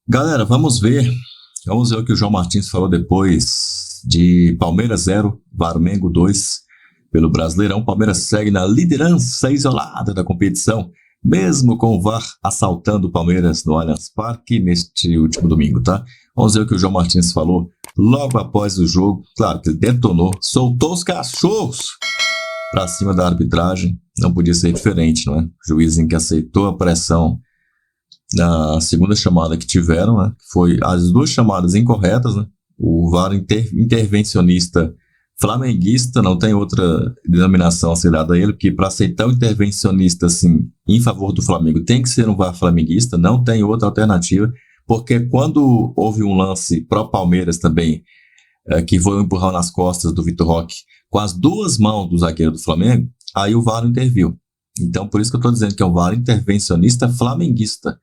Galera, vamos ver o que o João Martins falou depois de Palmeiras 0, Flamengo 2 pelo Brasileirão. Palmeiras segue na liderança isolada da competição, mesmo com o VAR assaltando o Palmeiras no Allianz Parque neste último domingo, tá? Vamos ver o que o João Martins falou logo após o jogo. Claro que ele detonou, soltou os cachorros para cima da arbitragem. Não podia ser diferente, não é? O juiz em que aceitou a pressão na segunda chamada que tiveram, né? Foi as duas chamadas incorretas, né? O VAR intervencionista flamenguista, não tem outra denominação a ser dada a ele, porque para aceitar um intervencionista assim, em favor do Flamengo, tem que ser um VAR flamenguista, não tem outra alternativa, porque quando houve um lance pró-Palmeiras também, que foi um empurrão nas costas do Vitor Roque, com as duas mãos do zagueiro do Flamengo, aí o VAR interviu. Então, por isso que eu estou dizendo que é um VAR intervencionista flamenguista,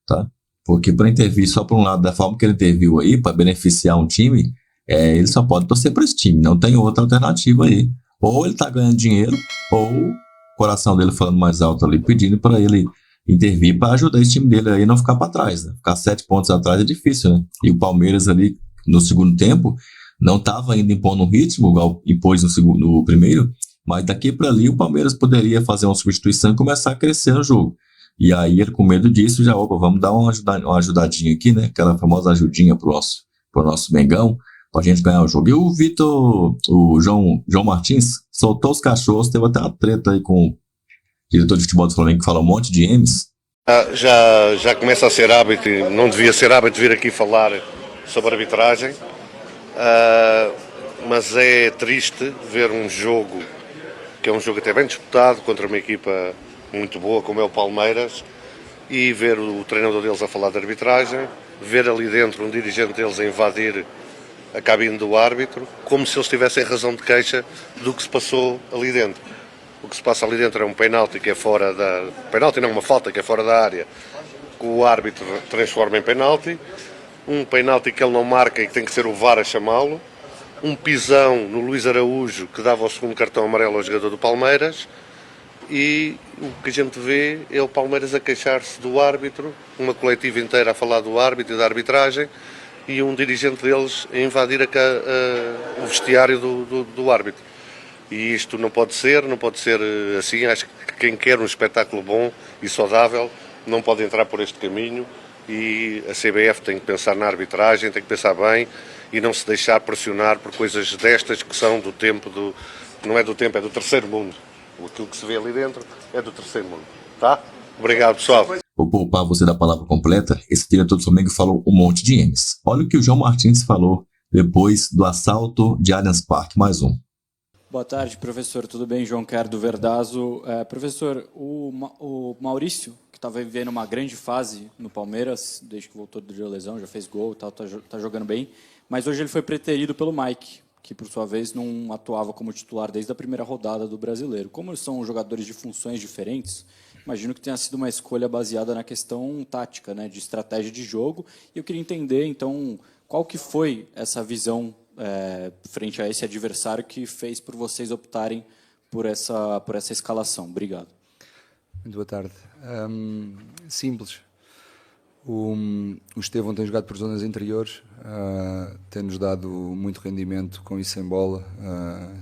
tá? Porque para intervir só por um lado, da forma que ele interviu aí, para beneficiar um time, ele só pode torcer para esse time, não tem outra alternativa aí. Ou ele tá ganhando dinheiro, ou o coração dele falando mais alto ali, pedindo para ele intervir para ajudar esse time dele aí a não ficar para trás, né? Ficar 7 pontos atrás é difícil, né? E o Palmeiras ali, no segundo tempo, não estava ainda impondo um ritmo, igual impôs no primeiro, mas daqui para ali o Palmeiras poderia fazer uma substituição e começar a crescer no jogo. E aí ele, com medo disso, já, opa, vamos dar uma ajudadinha aqui, né? Aquela famosa ajudinha pro nosso Mengão, pra gente ganhar o jogo. E o João Martins, soltou os cachorros, teve até uma treta aí com o diretor de futebol do Flamengo, que fala um monte de M's. Já começa a ser hábito, e não devia ser hábito vir aqui falar sobre arbitragem, mas é triste ver um jogo, que é um jogo até bem disputado, contra uma equipa muito boa como é o Palmeiras, e ver o treinador deles a falar de arbitragem, ver ali dentro um dirigente deles a invadir a cabine do árbitro, como se eles tivessem razão de queixa do que se passou ali dentro. O que se passa ali dentro é um penalti que é fora da... Penalti não, uma falta que é fora da área, que o árbitro transforma em penalti, um penalti que ele não marca e que tem que ser o VAR a chamá-lo, um pisão no Luís Araújo que dava o segundo cartão amarelo ao jogador do Palmeiras, e o que a gente vê é o Palmeiras a queixar-se do árbitro, uma coletiva inteira a falar do árbitro e da arbitragem, e um dirigente deles a invadir o vestiário do árbitro. E isto não pode ser assim. Acho que quem quer um espetáculo bom e saudável não pode entrar por este caminho, e a CBF tem que pensar na arbitragem, tem que pensar bem e não se deixar pressionar por coisas destas que são do tempo do... Não é do tempo, é do terceiro mundo. Aquilo que se vê ali dentro é do terceiro mundo. Tá? Obrigado, pessoal. Vou poupar você da palavra completa. Esse diretor do Flamengo falou um monte de M's. Olha o que o João Martins falou depois do assalto de Allianz Parque. Mais um. Boa tarde, professor. Tudo bem? João Quer do Verdazo. Professor, o Maurício, que estava vivendo uma grande fase no Palmeiras, desde que voltou de lesão, já fez gol, tá jogando bem, mas hoje ele foi preterido pelo Mike, que por sua vez não atuava como titular desde a primeira rodada do Brasileiro. Como eles são jogadores de funções diferentes, imagino que tenha sido uma escolha baseada na questão tática, né, de estratégia de jogo, e eu queria entender, então, qual que foi essa visão frente a esse adversário que fez por vocês optarem por essa escalação. Obrigado. Muito boa tarde. Simples. O Estevão tem jogado por zonas interiores, tem-nos dado muito rendimento com e sem bola,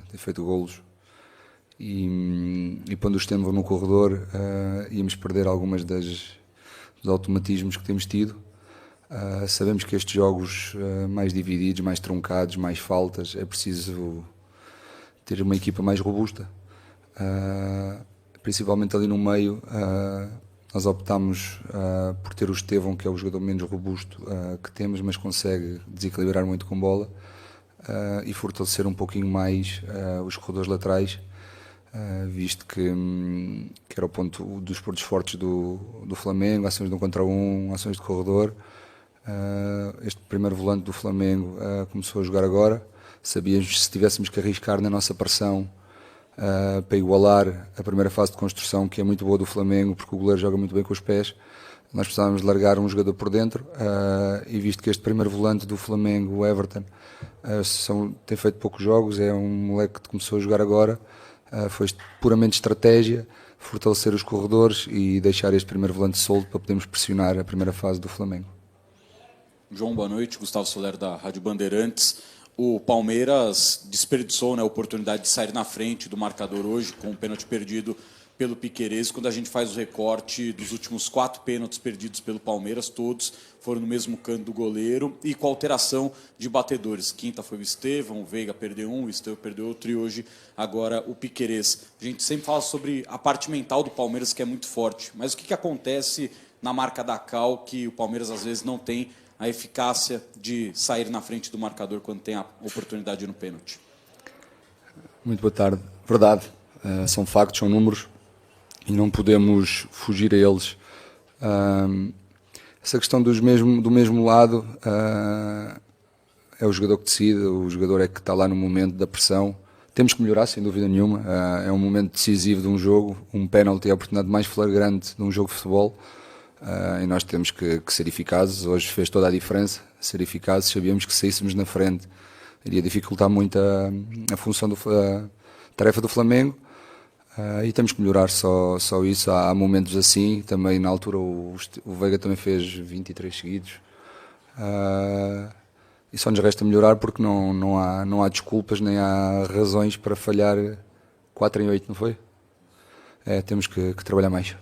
tem feito golos. E quando o Estevão no corredor, íamos perder algumas dos automatismos que temos tido. Sabemos que estes jogos mais divididos, mais truncados, mais faltas, é preciso ter uma equipa mais robusta. Principalmente ali no meio, nós optámos por ter o Estevão, que é o jogador menos robusto que temos, mas consegue desequilibrar muito com bola, e fortalecer um pouquinho mais os corredores laterais, visto que era o ponto dos pontos fortes do Flamengo, ações de 1 contra 1, ações de corredor. Este primeiro volante do Flamengo começou a jogar agora. Sabíamos que se tivéssemos que arriscar na nossa pressão para igualar a primeira fase de construção, que é muito boa do Flamengo, porque o goleiro joga muito bem com os pés, nós precisávamos de largar um jogador por dentro, e visto que este primeiro volante do Flamengo, o Everton, tem feito poucos jogos, é um moleque que começou a jogar agora, foi puramente estratégia, fortalecer os corredores e deixar este primeiro volante solto para podermos pressionar a primeira fase do Flamengo. João, boa noite. Gustavo Soler, da Rádio Bandeirantes. O Palmeiras desperdiçou, né, a oportunidade de sair na frente do marcador hoje, com um pênalti perdido pelo Piquerez. Quando a gente faz o recorte dos últimos 4 pênaltis perdidos pelo Palmeiras, todos foram no mesmo canto do goleiro e com alteração de batedores. Quinta foi o Estevão, o Veiga perdeu um, o Estevão perdeu outro e hoje agora o Piquerez. A gente sempre fala sobre a parte mental do Palmeiras, que é muito forte, mas o que acontece na marca da Cal, que o Palmeiras às vezes não tem a eficácia de sair na frente do marcador quando tem a oportunidade no pênalti? Muito boa tarde. Verdade, são factos, são números e não podemos fugir a eles. Essa questão do mesmo lado é o jogador que decide, o jogador é que está lá no momento da pressão. Temos que melhorar, sem dúvida nenhuma. É um momento decisivo de um jogo, um pênalti é a oportunidade mais flagrante de um jogo de futebol. E nós temos que ser eficazes. Hoje fez toda a diferença ser eficazes. Sabíamos que se saíssemos na frente iria dificultar muito a função a tarefa do Flamengo, e temos que melhorar só isso. Há momentos assim, também na altura o Veiga também fez 23 seguidos, e só nos resta melhorar porque não há desculpas nem há razões para falhar 4 em 8, não foi? Temos que trabalhar mais.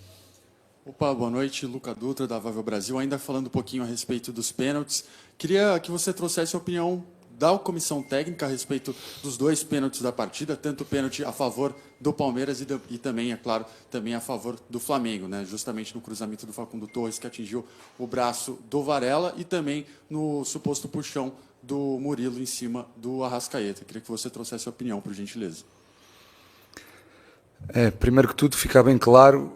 Opa, boa noite, Luca Dutra, da Vável Brasil. Ainda falando um pouquinho a respeito dos pênaltis, queria que você trouxesse a opinião da comissão técnica a respeito dos 2 pênaltis da partida, tanto o pênalti a favor do Palmeiras e também, é claro, também a favor do Flamengo, né? Justamente no cruzamento do Facundo Torres, que atingiu o braço do Varela, e também no suposto puxão do Murilo em cima do Arrascaeta. Queria que você trouxesse a opinião, por gentileza. Primeiro que tudo, ficar bem claro,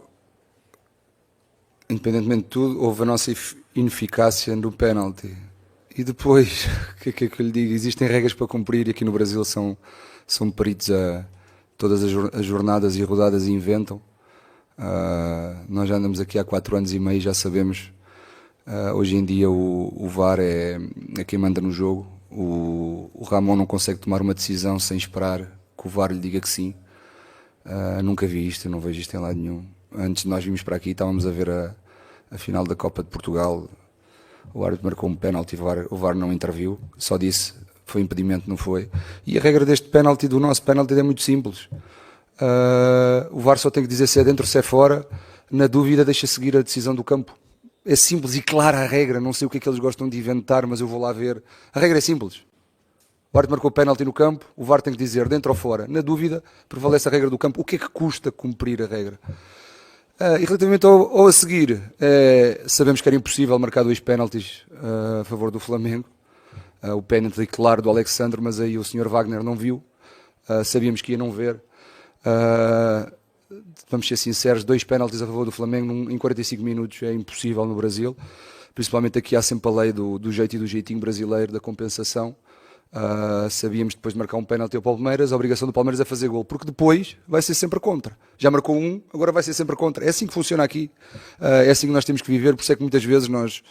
independentemente de tudo, houve a nossa ineficácia no pênalti. E depois, o que é que eu lhe digo? Existem regras para cumprir e aqui no Brasil são peritos a todas as jornadas e rodadas e inventam. Nós já andamos aqui há 4 anos e meio, já sabemos. Hoje em dia o VAR é quem manda no jogo. O Ramon não consegue tomar uma decisão sem esperar que o VAR lhe diga que sim. Nunca vi isto, não vejo isto em lado nenhum. Antes de nós virmos para aqui, estávamos a ver a final da Copa de Portugal. O árbitro marcou um pênalti, o VAR não interviu, só disse foi impedimento, não foi. E a regra deste pênalti, do nosso pênalti, é muito simples. O VAR só tem que dizer se é dentro ou se é fora. Na dúvida, deixa seguir a decisão do campo. É simples e clara a regra. Não sei o que é que eles gostam de inventar, mas eu vou lá ver. A regra é simples. O árbitro marcou pênalti no campo, o VAR tem que dizer dentro ou fora. Na dúvida, prevalece a regra do campo. O que é que custa cumprir a regra? E relativamente ao a seguir, sabemos que era impossível marcar 2 pênaltis a favor do Flamengo. O pênalti claro do Alexandre, mas aí o Sr. Wagner não viu. Sabíamos que ia não ver. Vamos ser sinceros, 2 pênaltis a favor do Flamengo em 45 minutos é impossível no Brasil. Principalmente aqui há sempre a lei do jeito e do jeitinho brasileiro, da compensação. Sabíamos depois de marcar um pênalti ao Palmeiras, a obrigação do Palmeiras é fazer gol, porque depois vai ser sempre contra. Já marcou um, agora vai ser sempre contra. É assim que funciona aqui, é assim que nós temos que viver, por isso é que muitas vezes nós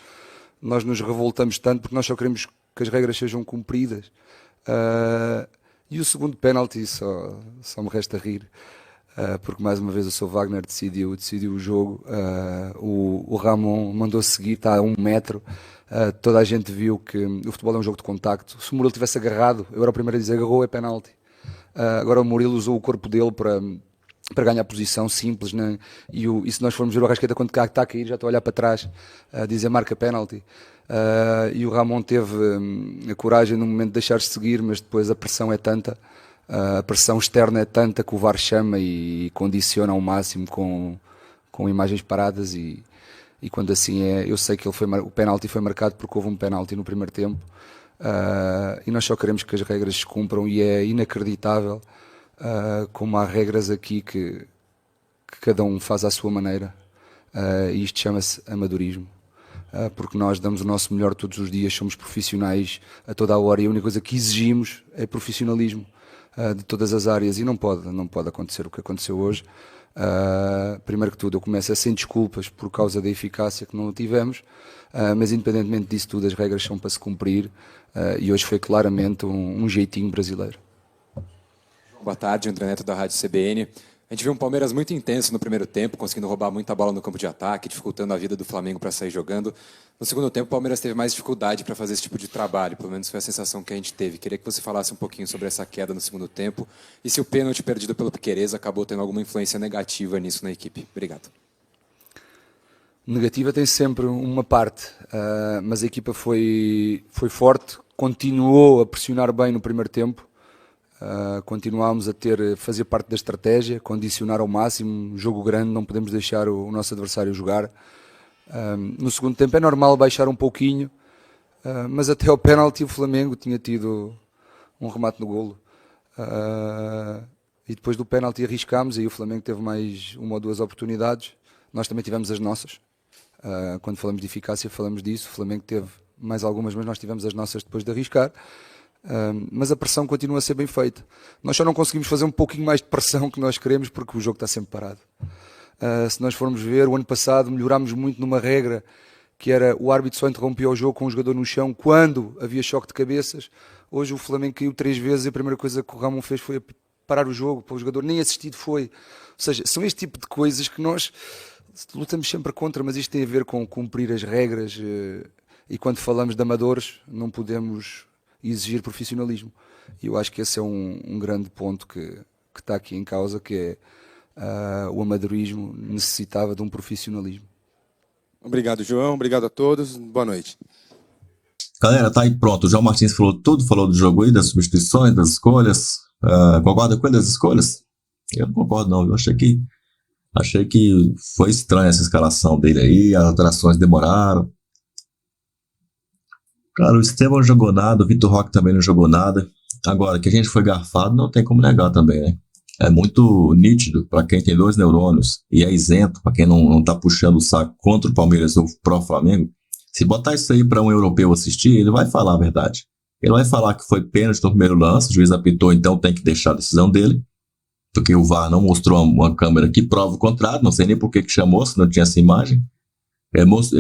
nos revoltamos tanto, porque nós só queremos que as regras sejam cumpridas. E o segundo pênalti só me resta rir, porque mais uma vez o Sr. Wagner decidiu o jogo. O Ramon mandou seguir, está a 1 metro. Toda a gente viu que o futebol é um jogo de contacto. Se o Murilo tivesse agarrado, eu era o primeiro a dizer agarrou, é penalti. Agora o Murilo usou o corpo dele para ganhar posição simples, né? E se nós formos ver o Arrascaeta quando está a cair, já está a olhar para trás a dizer marca penalti. E o Ramon teve a coragem no momento de deixar-se seguir, mas depois a pressão é tanta, a pressão externa é tanta que o VAR chama e condiciona ao máximo com imagens paradas. E quando assim é, eu sei que o penalti foi marcado porque houve um penalti no primeiro tempo, e nós só queremos que as regras se cumpram, e é inacreditável como há regras aqui que cada um faz à sua maneira, e isto chama-se amadorismo, porque nós damos o nosso melhor todos os dias, somos profissionais a toda a hora, e a única coisa que exigimos é profissionalismo de todas as áreas, e não pode acontecer o que aconteceu hoje. Primeiro que tudo, eu começo sem desculpas por causa da eficácia que não tivemos, mas independentemente disso tudo, as regras são para se cumprir, e hoje foi claramente um jeitinho brasileiro. Boa tarde, André Neto da Rádio CBN. A gente viu um Palmeiras muito intenso no primeiro tempo, conseguindo roubar muita bola no campo de ataque, dificultando a vida do Flamengo para sair jogando. No segundo tempo, o Palmeiras teve mais dificuldade para fazer esse tipo de trabalho, pelo menos foi a sensação que a gente teve. Queria que você falasse um pouquinho sobre essa queda no segundo tempo e se o pênalti perdido pelo Piquerez acabou tendo alguma influência negativa nisso na equipe. Obrigado. Negativa tem sempre uma parte, mas a equipa foi forte, continuou a pressionar bem no primeiro tempo. Continuámos a fazer parte da estratégia, condicionar ao máximo, jogo grande, não podemos deixar o nosso adversário jogar. No segundo tempo é normal baixar um pouquinho, mas até ao pênalti o Flamengo tinha tido um remate no golo. E depois do pênalti arriscámos, e o Flamengo teve mais uma ou duas oportunidades. Nós também tivemos as nossas. Quando falamos de eficácia falamos disso, o Flamengo teve mais algumas, mas nós tivemos as nossas depois de arriscar. Mas a pressão continua a ser bem feita. Nós só não conseguimos fazer um pouquinho mais de pressão que nós queremos porque o jogo está sempre parado. Se nós formos ver, o ano passado melhorámos muito numa regra que era o árbitro só interrompia o jogo com o jogador no chão quando havia choque de cabeças. Hoje o Flamengo caiu 3 vezes e a primeira coisa que o Ramon fez foi parar o jogo para o jogador, nem assistido foi. Ou seja, são este tipo de coisas que nós lutamos sempre contra, mas isto tem a ver com cumprir as regras, e quando falamos de amadores não podemos exigir profissionalismo. E eu acho que esse é um grande ponto que está aqui em causa, que é o amadorismo necessitava de um profissionalismo. Obrigado, João. Obrigado a todos. Boa noite. Galera, tá aí pronto. O João Martins falou tudo, falou do jogo aí, das substituições, das escolhas. Concorda com ele das escolhas? Eu não concordo não, eu achei que foi estranha essa escalação dele aí, as alterações demoraram. Cara, o Estevão não jogou nada, o Vitor Roque também não jogou nada. Agora, que a gente foi garfado, não tem como negar também, né? É muito nítido para quem tem 2 neurônios e é isento, para quem não tá puxando o saco contra o Palmeiras ou pró Flamengo. Se botar isso aí para um europeu assistir, ele vai falar a verdade. Ele vai falar que foi pênalti no primeiro lance, o juiz apitou, então tem que deixar a decisão dele, porque o VAR não mostrou uma câmera que prova o contrário, não sei nem por que chamou, se não tinha essa imagem.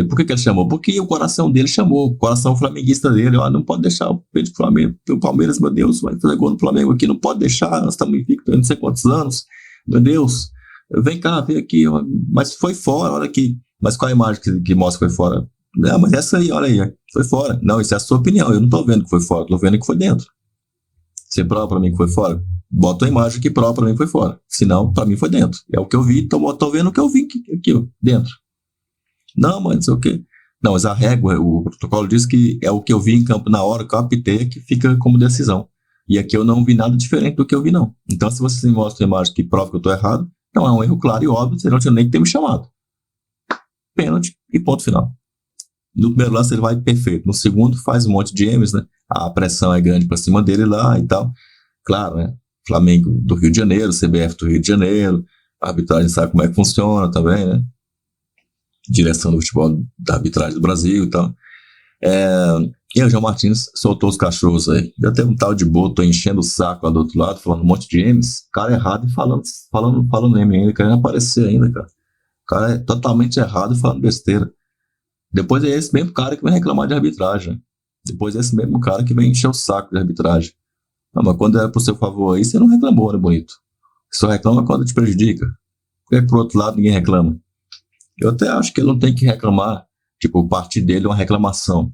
Por que ele chamou? Porque o coração dele chamou, o coração flamenguista dele, não pode deixar o peito do Flamengo, o Palmeiras, meu Deus, vai fazer gol no Flamengo aqui, não pode deixar, nós estamos invictos, não sei quantos anos, meu Deus, vem cá, vem aqui, mas foi fora, olha aqui, mas qual a imagem que mostra que foi fora? Não, mas essa aí, olha aí, foi fora. Não, isso é a sua opinião, eu não tô vendo que foi fora, tô vendo que foi dentro. Você prova pra mim que foi fora? Bota a imagem que prova pra mim que foi fora, senão pra mim foi dentro, é o que eu vi, tô vendo o que eu vi aqui, ó, dentro. Não, mas não sei o quê. Não, mas a régua, o protocolo diz que é o que eu vi em campo na hora que eu apitei que fica como decisão. E aqui eu não vi nada diferente do que eu vi, não. Então, se você me mostra a imagem que prova que eu estou errado, não, é um erro claro e óbvio, você não tinha nem que ter me chamado. Pênalti e ponto final. No primeiro lance ele vai perfeito. No segundo faz um monte de M's, né? A pressão é grande para cima dele lá e tal. Claro, né? Flamengo do Rio de Janeiro, CBF do Rio de Janeiro, a arbitragem sabe como é que funciona também, né? Direção do futebol da arbitragem do Brasil e tal. E o João Martins soltou os cachorros aí. Já teve um tal de Boto enchendo o saco lá do outro lado, falando um monte de M's, cara errado e falando M ainda, querendo aparecer ainda, cara. O cara é totalmente errado e falando besteira. Depois é esse mesmo cara que vem reclamar de arbitragem. Depois é esse mesmo cara que vem encher o saco de arbitragem. Não, mas quando era pro seu favor aí, você não reclamou, né, bonito? Você só reclama quando te prejudica. Porque pro outro lado ninguém reclama. Eu até acho que ele não tem que reclamar, tipo, partir dele é uma reclamação.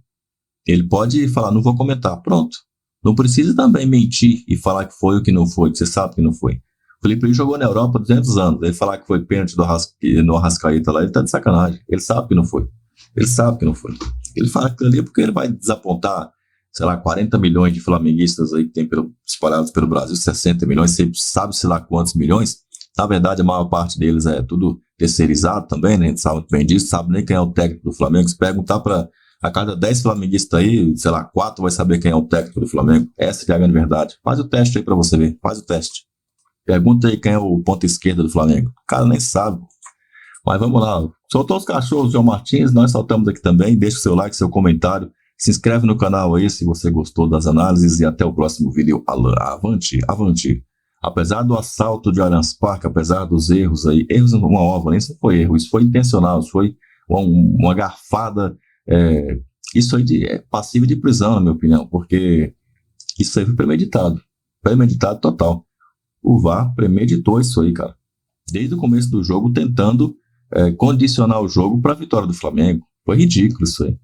Ele pode falar, não vou comentar, pronto. Não precisa também mentir e falar que foi ou que não foi, que você sabe que não foi. O Felipe Luiz jogou na Europa há 200 anos, ele falar que foi pênalti no Arrascaeta lá, ele tá de sacanagem. Ele sabe que não foi. Ele sabe que não foi. Ele fala aquilo ali porque ele vai desapontar, sei lá, 40 milhões de flamenguistas aí que tem espalhados pelo Brasil, 60 milhões, você sabe sei lá quantos milhões. Na verdade, a maior parte deles é tudo terceirizado também, né? A gente sabe muito bem disso, sabe nem quem é o técnico do Flamengo. Se perguntar para a cada 10 flamenguistas aí, sei lá, 4 vai saber quem é o técnico do Flamengo. Essa que é a grande verdade. Faz o teste aí para você ver, faz o teste. Pergunta aí quem é o ponta esquerda do Flamengo. O cara nem sabe. Mas vamos lá. Soltou os cachorros, João Martins, nós soltamos aqui também. Deixa o seu like, seu comentário. Se inscreve no canal aí se você gostou das análises e até o próximo vídeo. Avante, avante. Apesar do assalto de Allianz Parque, apesar dos erros aí, erros uma ova, nem isso foi erro, isso foi intencional, isso foi uma garfada, isso aí é passível de prisão, na minha opinião, porque isso aí foi premeditado total. O VAR premeditou isso aí, cara. desde o começo do jogo, tentando condicionar o jogo para a vitória do Flamengo. Foi ridículo isso aí.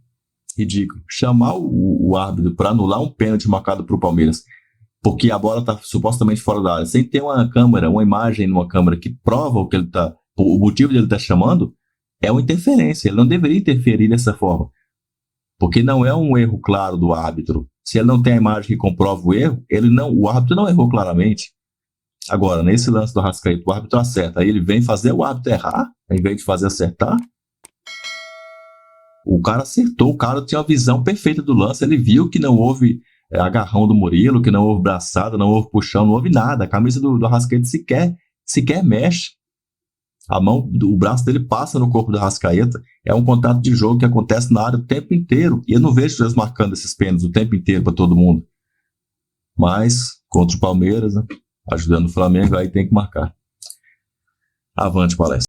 Ridículo. Chamar o árbitro para anular um pênalti marcado para o Palmeiras, porque a bola está supostamente fora da área, sem ter uma câmera, uma imagem numa câmera que prova o motivo dele estar chamando, é uma interferência. Ele não deveria interferir dessa forma, porque não é um erro claro do árbitro. Se ele não tem a imagem que comprova o erro, o árbitro não errou claramente. Agora, nesse lance do Arrascaeta, o árbitro acerta, aí ele vem fazer o árbitro errar, ao invés de fazer acertar. O cara acertou, o cara tinha uma visão perfeita do lance, ele viu que não houve agarrão do Murilo, que não houve braçada, não houve puxão, não houve nada. A camisa do Arrascaeta sequer mexe. O braço dele passa no corpo do Arrascaeta. É um contato de jogo que acontece na área o tempo inteiro. E eu não vejo eles marcando esses pênaltis o tempo inteiro para todo mundo. Mas, contra o Palmeiras, né, ajudando o Flamengo, aí tem que marcar. Avante, palestra.